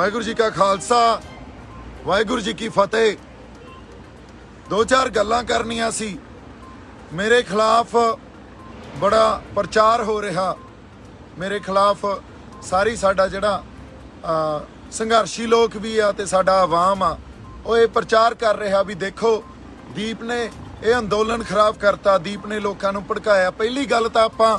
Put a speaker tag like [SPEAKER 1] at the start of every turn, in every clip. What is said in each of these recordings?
[SPEAKER 1] वाहिगुरू जी का खालसा वाहिगुरू जी की फतेह। दो चार गल्लां करनियां सी। मेरे खिलाफ बड़ा प्रचार हो रहा, मेरे खिलाफ सारी साडा जिहड़ा संघर्षी लोग भी आ ते साडा आवाम आ वो ये प्रचार कर रहा भी देखो दीप ने ये अंदोलन खराब करता, दीप ने लोगों नूं भड़काया। पहली गल तां आपां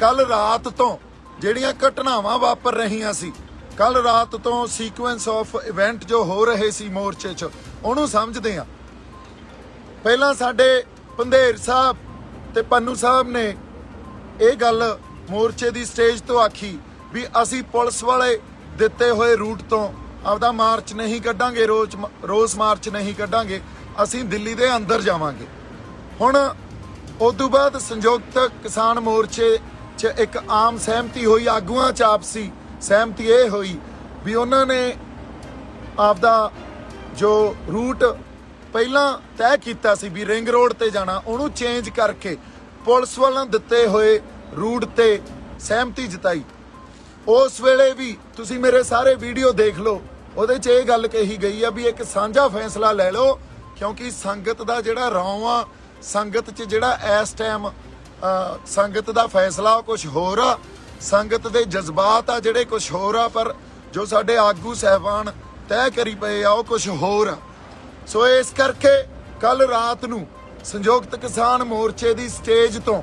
[SPEAKER 1] कल रात तो जिहड़ियां घटनावां वापर रहीआं सी, कल रात तो सीक्वेंस ऑफ इवेंट जो हो रहे सी मोर्चे च उहनूं समझदे आ। पहलां साडे पंधेर साहब ते पन्नू साहब ने ये गल मोर्चे दी स्टेज तो आखी भी असी पुलिस वाले दिते हुए रूट तो आपदा मार्च नहीं कड्डांगे, रोस मार्च नहीं कड्डांगे, असी दिल्ली दे अंदर जावांगे। हुण उदों बाद संयुक्त किसान मोर्चे च एक आम सहमति हुई, आगूआं च आपसी सहमति ये हुई भी उन्होंने आपदा जो रूट पहला तय किया सी भी रिंग रोड ते जाना उन्होंने चेंज करके पुलिस वालों दिते हुए रूट ते सहमति जताई। उस वेले भी तुसी मेरे सारे वीडियो देख लो, उहदे च ये गल कही गई है भी एक साझा फैसला ले लो क्योंकि संगत दा जिहड़ा रौं आ, संगत च जिहड़ा इस टाइम संगत दा फैसला कुछ होर आ, संगत दे जज्बात आ जिहड़े कुछ होर आ, पर जो साडे आगू साहबान तय करी पे आ कुछ होर आ। सो इस करके कल रात नूं संयुक्त किसान मोर्चे दी स्टेज तो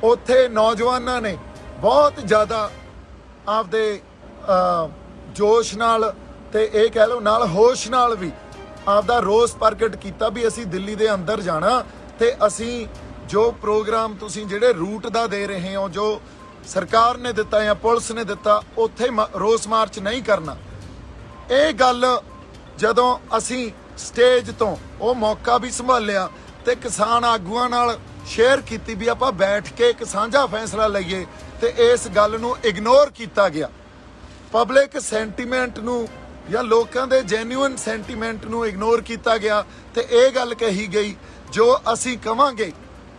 [SPEAKER 1] उत्थे नौजवानों ने बहुत ज़्यादा आपदे जोश नाल ते ये कह लो नाल होश नाल भी आपदा रोस प्रगट किया भी असी दिल्ली दे अंदर जाना ते असी जो प्रोग्राम तुसी जिहड़े रूट दा दे रहे हो, जो सरकार ने दिता या पुलिस ने दिता, उत्थे रोस मार्च नहीं करना। ये गल जदों असी स्टेज तो वो मौका भी संभालिया ते किसान आगूआं नाल शेयर कीती भी आपां बैठ के एक साझा फैसला लईए ते इस गल नूं इग्नोर किया गया। पब्लिक सेंटीमेंट नूं या लोकां दे जेन्युइन सेंटीमेंट नूं इग्नोर किया गया ते ये गल कही गई जो असी कवांगे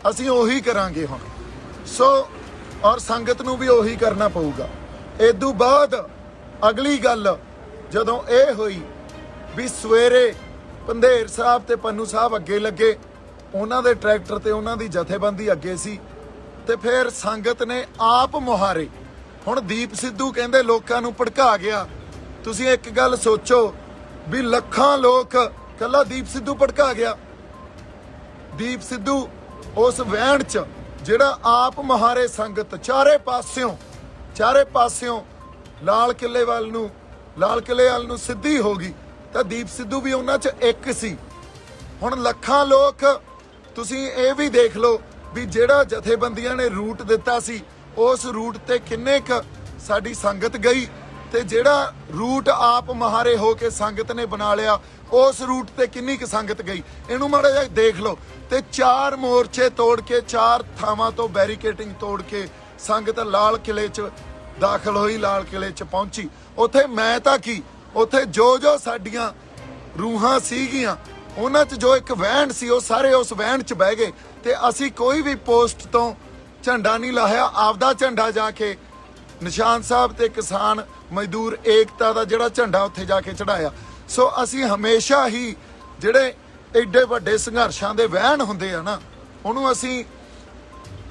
[SPEAKER 1] असी उही करांगे हुण। सो और संगत नूं भी उही करना पऊगा। इदों बाद अगली गल जदों ये हुई भी सवेरे पंधेर साहब ते पन्नू साहब अगे लगे, उन्हां दे ट्रैक्टर ते उन्हां दी जथेबंदी अगे सी ते फिर संगत ने आप मुहारे हुण दीप सिद्धू कहंदे लोकां नूं भड़का गया। तुसीं एक गल सोचो भी लखां लोक कल्ला दीप सिद्धू भड़का गया। दीप सिद्धू उस वहण च जिहड़ा आप मुहारे संगत चारे पासियों लाल किले वाल नूं सिद्धी हो गई तो दीप सिद्धू भी उन्हां च एक सी। हुण लखां लोक तुसीं ये भी देख लो भी जिहड़ा जथेबंदियां ने रूट दिता सी उस रूट ते किन्ने क साडी संगत गई ते जिहड़ा रूट आप महारे हो के संगत ने बना लिया उस रूट ते किन्नी क संगत गई। इहनूं माड़ा जिहा देख लो ते चार मोर्चे तोड़ के चार थावां तो बैरीकेटिंग तोड़ के संगत लाल किले च दाखल हुई, लाल किले च पहुंची। उत्थे मैं तां की उत्थे जो साडियां रूहां सीगियां उन्हां च जो एक वहण सी वो सारे उस वहण च बह गए ते असी कोई भी पोस्ट तो झंडा नहीं लाया, आपदा झंडा जाके निशान साहब ते किसान मजदूर एकता का जिहड़ा झंडा उत्थे जाके चढ़ाया। सो असी हमेशा ही जिहड़े एडे वड्डे संघर्षां दे वहण हुंदे आ ना उहनूं असी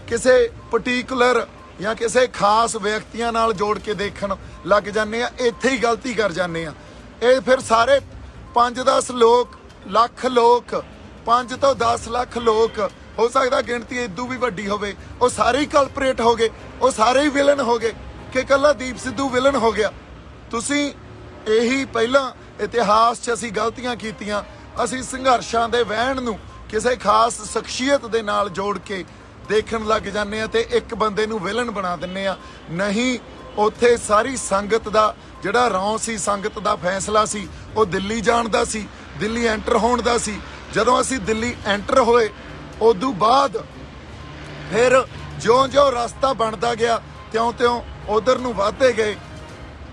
[SPEAKER 1] किसे पर्टिकुलर या किसी खास व्यक्तियों नाल जोड़ के देखण लग जाने, इत्थे ही गलती कर जाने। ये फिर सारे 5-10 लख लोग 5 तो 10 लाख लोग हो सकता गिणती इदू भी वड्डी होवे, वो सारे ही कल्परेट हो गए, वो सारे ही विलन हो गए कि कल्ला दीप सिद्धू विलन हो गया। तुसीं यही पहला इतिहास च असीं गलतियां कीतियां, असीं संघर्षां दे वहण नूं किसी खास शख्सियत दे नाल जोड़ के देखण लग जाने ते एक बंदे नूं विलन बना दिंने आ। नहीं, उत्थे सारी संगत दा जिहड़ा रौं सी, संगत दा फैसला सी, वो दिल्ली जाण दा सी, दिल्ली एंटर होण दा सी। जदों असीं दिल्ली एंटर होए उदों बाद फिर ज्यों-ज्यों रस्ता बनदा गया त्यों-त्यों उधर नूं वधदे गए।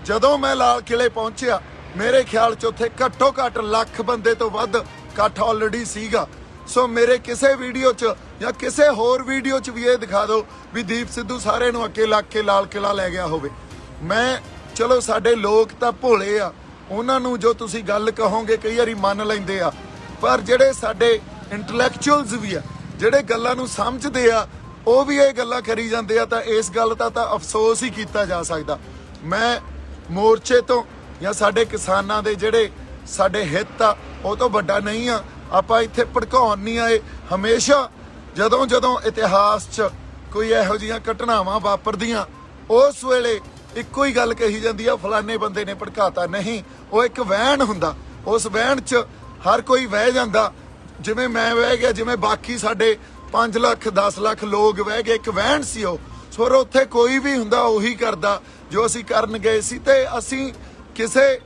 [SPEAKER 1] जदों मैं लाल किले पहुंचिया मेरे ख्याल च उत्थे घट्टो घट्ट लाख बंदे तो वध इकट्ठ ऑलरेडी सीगा। सो मेरे किसी वीडियो च या किसी होर वीडियो च भी ये दिखा दो भी दीप सिद्धू सारे नूं अगे लग के लाल किला लै गया होवे। मैं चलो साडे लोग तां भोले आ, ਉਹਨਾਂ ਨੂੰ ਜੋ ਤੁਸੀਂ ਗੱਲ ਕਹੋਗੇ ਕਈ ਵਾਰੀ ਮੰਨ ਲੈਂਦੇ ਆ, ਪਰ ਜਿਹੜੇ ਸਾਡੇ ਇੰਟੈਲੈਕਚੁਅਲਸ ਵੀ ਆ, ਜਿਹੜੇ ਗੱਲਾਂ ਨੂੰ ਸਮਝਦੇ ਆ, ਉਹ ਵੀ ਇਹ ਗੱਲਾਂ ਕਰੀ ਜਾਂਦੇ ਆ। ਤਾਂ ਇਸ ਗੱਲ ਦਾ ਤਾਂ ਅਫਸੋਸ ਹੀ ਕੀਤਾ ਜਾ ਸਕਦਾ। ਮੈਂ ਮੋਰਚੇ ਤੋਂ ਜਾਂ ਸਾਡੇ ਕਿਸਾਨਾਂ ਦੇ ਜਿਹੜੇ ਸਾਡੇ ਹਿੱਤ ਆ ਉਹ ਤੋਂ ਵੱਡਾ ਨਹੀਂ ਆ। ਆਪਾਂ ਇੱਥੇ ਭੜਕਾਉਣ ਨਹੀਂ ਆਏ। ਹਮੇਸ਼ਾ ਜਦੋਂ ਇਤਿਹਾਸ 'ਚ ਕੋਈ ਇਹੋ ਜਿਹੀਆਂ ਘਟਨਾਵਾਂ ਵਾਪਰਦੀਆਂ, ਉਸ ਵੇਲੇ ਇੱਕੋ ਹੀ ਗੱਲ ਕਹੀ ਜਾਂਦੀ ਆ, ਫਲਾਣੇ ਬੰਦੇ ਨੇ ਭੜਕਾਤਾ। ਨਹੀਂ, ਉਹ ਇੱਕ ਵਹਿਣ ਹੁੰਦਾ। ਉਸ ਵਹਿਣ 'ਚ ਹਰ ਕੋਈ ਵਹਿ ਜਾਂਦਾ। ਜਿਵੇਂ ਮੈਂ ਵਹਿ ਗਿਆ, ਜਿਵੇਂ ਬਾਕੀ ਸਾਡੇ 5 ਲੱਖ 10 ਲੱਖ ਲੋਕ ਵਹਿ ਗਏ, ਇੱਕ ਵਹਿਣ ਸੀ ਉਹ। ਸੋ ਉੱਥੇ ਕੋਈ ਵੀ ਹੁੰਦਾ ਉਹੀ ਕਰਦਾ ਜੋ ਅਸੀਂ ਕਰਨ ਗਏ ਸੀ। ਤੇ ਅਸੀਂ ਕਿਸੇ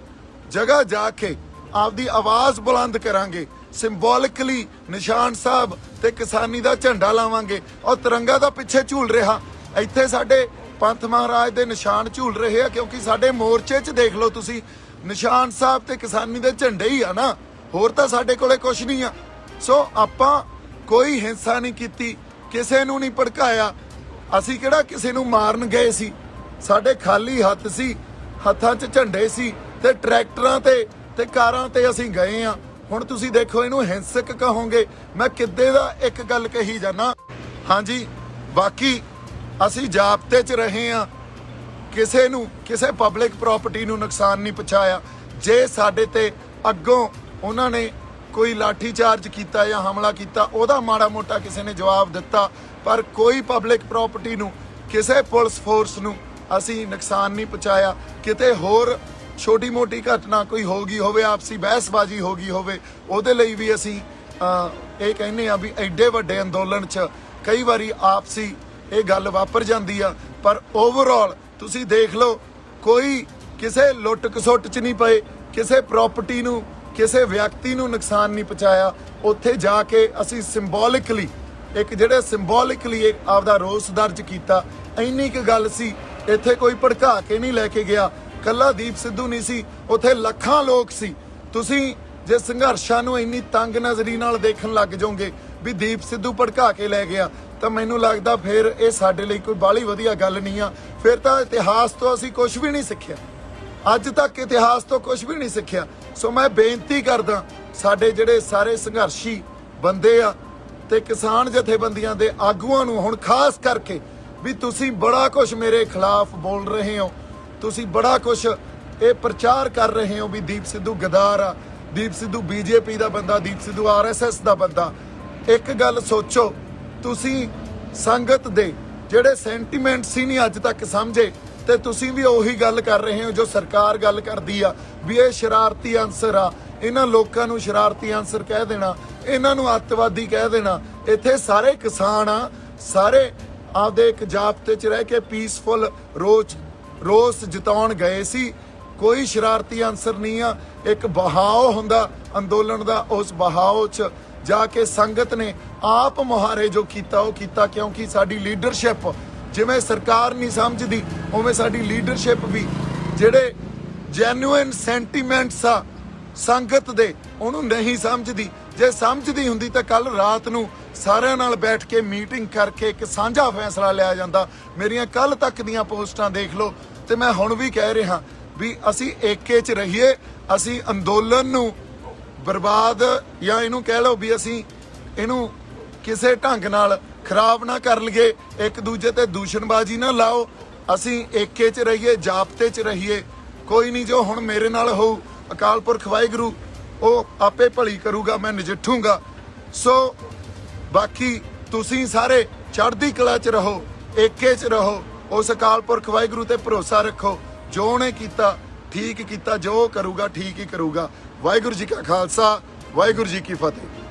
[SPEAKER 1] ਜਗ੍ਹਾ ਜਾ ਕੇ ਆਪਦੀ ਆਵਾਜ਼ ਬੁਲੰਦ ਕਰਾਂਗੇ, ਸਿੰਬੋਲਿਕਲੀ ਨਿਸ਼ਾਨ ਸਾਹਿਬ ਤੇ ਕਿਸਾਨੀ ਦਾ ਝੰਡਾ ਲਾਵਾਂਗੇ। ਔਰ ਤਿਰੰਗਾ ਦਾ ਪਿੱਛੇ ਝੂਲ ਰਿਹਾ, ਇੱਥੇ ਸਾਡੇ ਪੰਥ ਮਹਾਰਾਜ ਦੇ ਨਿਸ਼ਾਨ ਝੂਲ ਰਹੇ ਆ, ਕਿਉਂਕਿ ਸਾਡੇ ਮੋਰਚੇ 'ਚ ਦੇਖ ਲਓ ਤੁਸੀਂ, ਨਿਸ਼ਾਨ ਸਾਹਿਬ ਤੇ ਕਿਸਾਨੀ ਦੇ ਝੰਡੇ ਹੀ ਆ ਨਾ, ਹੋਰ ਤਾਂ ਸਾਡੇ ਕੋਲੇ ਕੁਛ ਨਹੀਂ ਆ। ਸੋ ਆਪਾਂ ਕੋਈ ਹਿੰਸਾ ਨਹੀਂ ਕੀਤੀ, ਕਿਸੇ ਨੂੰ ਨਹੀਂ ਭੜਕਾਇਆ। ਅਸੀਂ ਕਿਹੜਾ ਕਿਸੇ ਨੂੰ ਮਾਰਨ ਗਏ ਸੀ? ਸਾਡੇ ਖਾਲੀ ਹੱਥ ਸੀ, ਹੱਥਾਂ 'ਚ ਝੰਡੇ ਸੀ ਤੇ ਟਰੈਕਟਰਾਂ ਤੇ ਕਾਰਾਂ ਤੇ ਅਸੀਂ ਗਏ ਆ। ਹੁਣ ਤੁਸੀਂ ਦੇਖੋ, ਇਹਨੂੰ ਹਿੰਸਕ ਕਹੋਗੇ। ਮੈਂ ਕਿੱਦੇ ਦਾ ਇੱਕ ਗੱਲ ਕਹੀ ਜਾਣਾ। ਹਾਂਜੀ, ਬਾਕੀ ਅਸੀਂ ਜ਼ਾਬਤੇ 'ਚ ਰਹੇ ਆ, ਕਿਸੇ ਨੂੰ ਕਿਸੇ ਪਬਲਿਕ ਪ੍ਰਾਪਰਟੀ ਨੂੰ ਨੁਕਸਾਨ ਨਹੀਂ ਪਹੁੰਚਾਇਆ। ਜੇ ਸਾਡੇ ਤੇ ਅੱਗੋਂ ਉਹਨਾਂ ਨੇ ਕੋਈ ਲਾਠੀ ਚਾਰਜ ਕੀਤਾ ਜਾਂ ਹਮਲਾ ਕੀਤਾ, ਉਹਦਾ ਮਾੜਾ ਮੋਟਾ ਕਿਸੇ ਨੇ ਜਵਾਬ ਦਿੱਤਾ, ਪਰ ਕੋਈ ਪਬਲਿਕ ਪ੍ਰਾਪਰਟੀ ਨੂੰ, ਕਿਸੇ ਪੁਲਿਸ ਫੋਰਸ ਨੂੰ ਅਸੀਂ ਨੁਕਸਾਨ ਨਹੀਂ ਪਹੁੰਚਾਇਆ। ਕਿਤੇ ਹੋਰ ਛੋਟੀ ਮੋਟੀ ਘਟਨਾ ਕੋਈ ਹੋ ਗਈ ਹੋਵੇ, ਆਪਸੀ ਬਹਿਸਬਾਜ਼ੀ ਹੋ ਗਈ ਹੋਵੇ, ਉਹਦੇ ਲਈ ਵੀ ਅਸੀਂ ਇਹ ਕਹਿੰਦੇ ਆ ਵੀ ਐਡੇ ਵੱਡੇ ਅੰਦੋਲਨ 'ਚ ਕਈ ਵਾਰੀ ਆਪਸੀ ਇਹ ਗੱਲ ਵਾਪਰ ਜਾਂਦੀ ਆ। ਪਰ ਓਵਰਆਲ ਤੁਸੀਂ ਦੇਖ ਲਓ, ਕੋਈ ਕਿਸੇ ਲੁੱਟ ਖਸੁੱਟ 'ਚ ਨਹੀਂ ਪਏ, ਕਿਸੇ ਪ੍ਰਾਪਰਟੀ ਨੂੰ, ਕਿਸੇ ਵਿਅਕਤੀ ਨੂੰ ਨੁਕਸਾਨ ਨਹੀਂ ਪਹੁੰਚਾਇਆ। ਉੱਥੇ ਜਾ ਕੇ ਅਸੀਂ ਸਿੰਬੋਲਿਕਲੀ ਆਪਦਾ ਰੋਸ ਦਰਜ ਕੀਤਾ। ਇੰਨੀ ਕੁ ਗੱਲ ਸੀ। ਇੱਥੇ ਕੋਈ ਭੜਕਾ ਕੇ ਨਹੀਂ ਲੈ ਕੇ ਗਿਆ। ਕੱਲਾ ਦੀਪ ਸਿੱਧੂ ਨਹੀਂ ਸੀ, ਉੱਥੇ ਲੱਖਾਂ ਲੋਕ ਸੀ। ਤੁਸੀਂ ਜੇ ਸੰਘਰਸ਼ਾਂ ਨੂੰ ਇੰਨੀ ਤੰਗ ਨਜ਼ਰੀ ਨਾਲ ਦੇਖਣ ਲੱਗ ਜਾਓਗੇ ਵੀ ਦੀਪ ਸਿੱਧੂ ਭੜਕਾ ਕੇ ਲੈ ਗਿਆ, ਤਾਂ ਮੈਨੂੰ ਲੱਗਦਾ ਫਿਰ ਇਹ ਸਾਡੇ ਲਈ ਕੋਈ ਬਾਹਲੀ ਵਧੀਆ ਗੱਲ ਨਹੀਂ ਆ। ਫਿਰ ਤਾਂ ਇਤਿਹਾਸ ਤੋਂ ਅਸੀਂ ਕੁਝ ਵੀ ਨਹੀਂ ਸਿੱਖਿਆ, ਅੱਜ ਤੱਕ ਇਤਿਹਾਸ ਤੋਂ ਕੁਝ ਵੀ ਨਹੀਂ ਸਿੱਖਿਆ। ਸੋ ਮੈਂ ਬੇਨਤੀ ਕਰਦਾ ਸਾਡੇ ਜਿਹੜੇ ਸਾਰੇ ਸੰਘਰਸ਼ੀ ਬੰਦੇ ਆ ਤੇ ਕਿਸਾਨ ਜਥੇਬੰਦੀਆਂ ਦੇ ਆਗੂਆਂ ਨੂੰ, ਹੁਣ ਖਾਸ ਕਰਕੇ, ਵੀ ਤੁਸੀਂ ਬੜਾ ਕੁਝ ਮੇਰੇ ਖਿਲਾਫ ਬੋਲ ਰਹੇ ਹੋ, ਤੁਸੀਂ ਬੜਾ ਕੁਝ ਇਹ ਪ੍ਰਚਾਰ ਕਰ ਰਹੇ ਹੋ ਵੀ ਦੀਪ ਸਿੱਧੂ ਗਦਾਰ ਆ, ਦੀਪ ਸਿੱਧੂ ਬੀਜੇਪੀ ਦਾ ਬੰਦਾ, ਦੀਪ ਸਿੱਧੂ ਆਰਐਸਐਸ ਦਾ ਬੰਦਾ। ਇੱਕ ਗੱਲ ਸੋਚੋ, ਤੁਸੀਂ ਸੰਗਤ ਦੇ ਜਿਹੜੇ ਸੈਂਟੀਮੈਂਟ ਸੀ ਨਹੀਂ ਅੱਜ ਤੱਕ ਸਮਝੇ, ਤੇ ਤੁਸੀਂ ਵੀ ਉਹੀ ਗੱਲ ਕਰ ਰਹੇ ਹੋ ਜੋ ਸਰਕਾਰ ਗੱਲ ਕਰਦੀ ਆ ਵੀ ਇਹ ਸ਼ਰਾਰਤੀ ਅਨਸਰ ਆ, ਇਹਨਾਂ ਲੋਕਾਂ ਨੂੰ ਸ਼ਰਾਰਤੀ ਅਨਸਰ ਕਹਿ ਦੇਣਾ, ਇਹਨਾਂ ਨੂੰ ਅੱਤਵਾਦੀ ਕਹਿ ਦੇਣਾ। ਇੱਥੇ ਸਾਰੇ ਕਿਸਾਨ ਆ, ਸਾਰੇ ਆਪਦੇ ਇੱਕ ਜ਼ਾਬਤੇ 'ਚ ਰਹਿ ਕੇ ਪੀਸਫੁਲ ਰੋਸ ਜਤਾਉਣ ਗਏ ਸੀ। ਕੋਈ ਸ਼ਰਾਰਤੀ ਅਨਸਰ ਨਹੀਂ ਆ। ਇੱਕ ਬਹਾਓ ਹੁੰਦਾ ਅੰਦੋਲਨ ਦਾ, ਉਸ ਬਹਾਓ 'ਚ ਜਾ ਕੇ ਸੰਗਤ ਨੇ ਆਪ ਮੁਹਾਰੇ ਜੋ ਕੀਤਾ ਉਹ ਕੀਤਾ, ਕਿਉਂਕਿ ਸਾਡੀ ਲੀਡਰਸ਼ਿਪ ਜਿਵੇਂ ਸਰਕਾਰ ਨਹੀਂ ਸਮਝਦੀ, ਉਵੇਂ ਸਾਡੀ ਲੀਡਰਸ਼ਿਪ ਵੀ ਜਿਹੜੇ ਜੈਨੂਇਨ ਸੈਂਟੀਮੈਂਟਸ ਆ ਸੰਗਤ ਦੇ, ਉਹਨੂੰ ਨਹੀਂ ਸਮਝਦੀ। ਜੇ ਸਮਝਦੀ ਹੁੰਦੀ ਤਾਂ ਕੱਲ ਰਾਤ ਨੂੰ ਸਾਰਿਆਂ ਨਾਲ ਬੈਠ ਕੇ ਮੀਟਿੰਗ ਕਰਕੇ ਇੱਕ ਸਾਂਝਾ ਫੈਸਲਾ ਲਿਆ ਜਾਂਦਾ। ਮੇਰੀਆਂ ਕੱਲ ਤੱਕ ਦੀਆਂ ਪੋਸਟਾਂ ਦੇਖ ਲਓ, ਤੇ ਮੈਂ ਹੁਣ ਵੀ ਕਹਿ ਰਿਹਾ ਵੀ ਅਸੀਂ ਏਕੇ 'ਚ ਰਹੀਏ। ਅਸੀਂ ਅੰਦੋਲਨ ਨੂੰ ਬਰਬਾਦ, ਜਾਂ ਇਹਨੂੰ ਕਹਿ ਲਓ ਵੀ ਅਸੀਂ ਇਹਨੂੰ ਕਿਸੇ ਢੰਗ ਨਾਲ ਖਰਾਬ ਨਾ ਕਰ ਲਈਏ, ਇੱਕ ਦੂਜੇ ਤੇ ਦੂਸ਼ਣਬਾਜ਼ੀ ਨਾ ਲਾਓ। ਅਸੀਂ ਏਕੇ 'ਚ ਰਹੀਏ, ਜ਼ਾਬਤੇ 'ਚ ਰਹੀਏ। ਕੋਈ ਨਹੀਂ, ਜੋ ਹੁਣ ਮੇਰੇ ਨਾਲ ਹੋਊ ਅਕਾਲ ਪੁਰਖ ਵਾਹਿਗੁਰੂ ਉਹ ਆਪੇ ਭਲੀ ਕਰੂਗਾ, ਮੈਂ ਨਜਿੱਠੂਗਾ। ਸੋ ਬਾਕੀ ਤੁਸੀਂ ਸਾਰੇ ਚੜ੍ਹਦੀ ਕਲਾ 'ਚ ਰਹੋ, ਏਕੇ 'ਚ ਰਹੋ, ਉਸ ਅਕਾਲ ਪੁਰਖ ਵਾਹਿਗੁਰੂ ਤੇ ਭਰੋਸਾ ਰੱਖੋ। ਜੋ ਉਹਨੇ ਕੀਤਾ ਠੀਕ ਕੀਤਾ, ਜੋ ਕਰੂਗਾ ਠੀਕ ਹੀ ਕਰੂਗਾ। ਵਾਹਿਗੁਰੂ ਜੀ ਕਾ ਖਾਲਸਾ, ਵਾਹਿਗੁਰੂ ਜੀ ਕੀ ਫਤਿਹ।